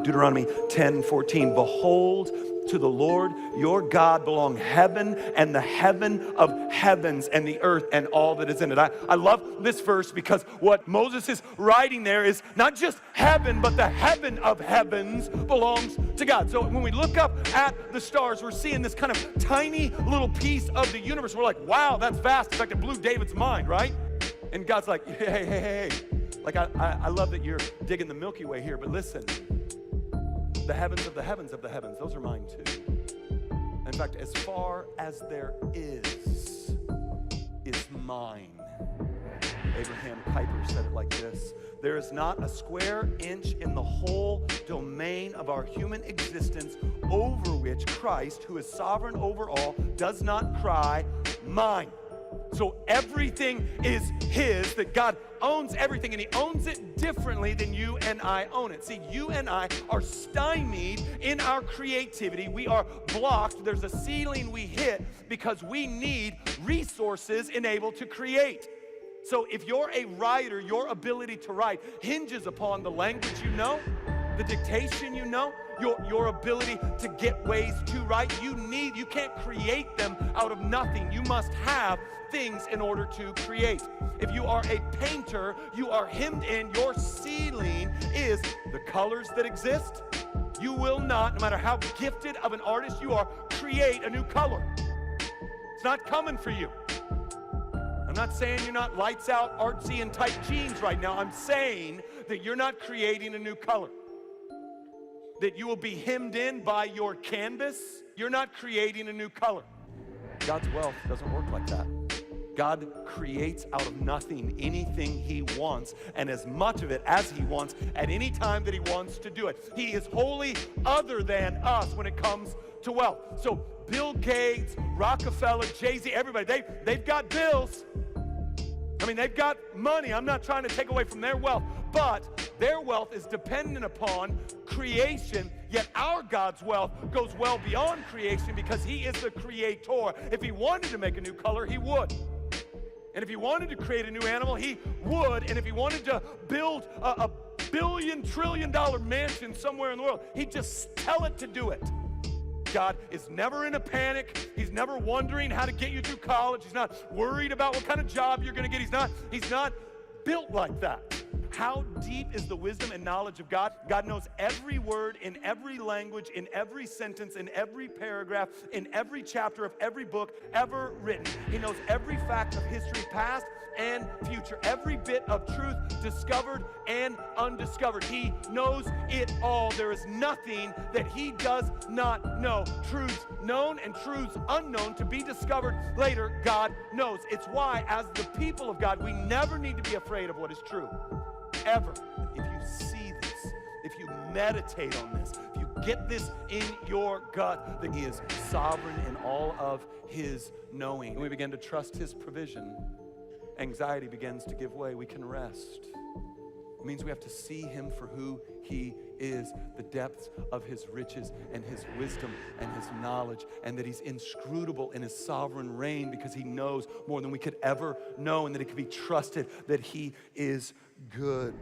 Deuteronomy 10:14, behold, to the Lord your God belong heaven and the heaven of heavens and the earth and all that is in it. I love this verse because what Moses is writing there is not just heaven, but the heaven of heavens belongs to God. So when we look up at the stars, we're seeing this kind of tiny little piece of the universe. We're like, wow, that's vast. It's like it blew David's mind, right? And God's like, hey. Like, I love that you're digging the Milky Way here, but listen, the heavens of the heavens of the heavens, those are mine too. In fact, as far as there is mine. Abraham Kuyper said it like this: there is not a square inch in the whole domain of our human existence over which Christ, who is sovereign over all, does not cry, mine. So everything is his, that God owns everything, and he owns it differently than you and I own it. See, you and I are stymied in our creativity. We are blocked. There's a ceiling we hit because we need resources enabled to create. So if you're a writer, your ability to write hinges upon the language you know, the dictation you know, your ability to get ways to write. You can't create them out of nothing. You must have things in order to create. If you are a painter, you are hemmed in. Your ceiling is the colors that exist. You will not, no matter how gifted of an artist you are, create a new color. It's not coming for you. I'm not saying you're not lights out, artsy, and tight jeans right now. I'm saying that you're not creating a new color. That you will be hemmed in by your canvas. You're not creating a new color. God's wealth doesn't work like that. God creates out of nothing anything he wants, and as much of it as he wants at any time that he wants to do it. He is wholly other than us when it comes to wealth. So Bill Gates, Rockefeller, Jay-Z, everybody, they've got bills. I mean, they've got money. I'm not trying to take away from their wealth, but their wealth is dependent upon creation, yet our God's wealth goes well beyond creation because he is the creator. If he wanted to make a new color, he would. And if he wanted to create a new animal, he would. And if he wanted to build a billion, trillion-dollar mansion somewhere in the world, he'd just tell it to do it. God is never in a panic. He's never wondering how to get you through college. He's not worried about what kind of job you're going to get. He's not built like that. How deep is the wisdom and knowledge of God? God knows every word in every language, in every sentence, in every paragraph, in every chapter of every book ever written. He knows every fact of history, past and future, every bit of truth discovered and undiscovered. He knows it all. There is nothing that he does not know. Truths known and truths unknown to be discovered later, God knows. It's why, as the people of God, we never need to be afraid of what is true. Ever. If you see this, if you meditate on this, if you get this in your gut, that he is sovereign in all of his knowing, and we begin to trust his provision, anxiety begins to give way. We can rest. It means we have to see him for who he is, the depths of his riches and his wisdom and his knowledge, and that he's inscrutable in his sovereign reign because he knows more than we could ever know, and that it can be trusted that he is good.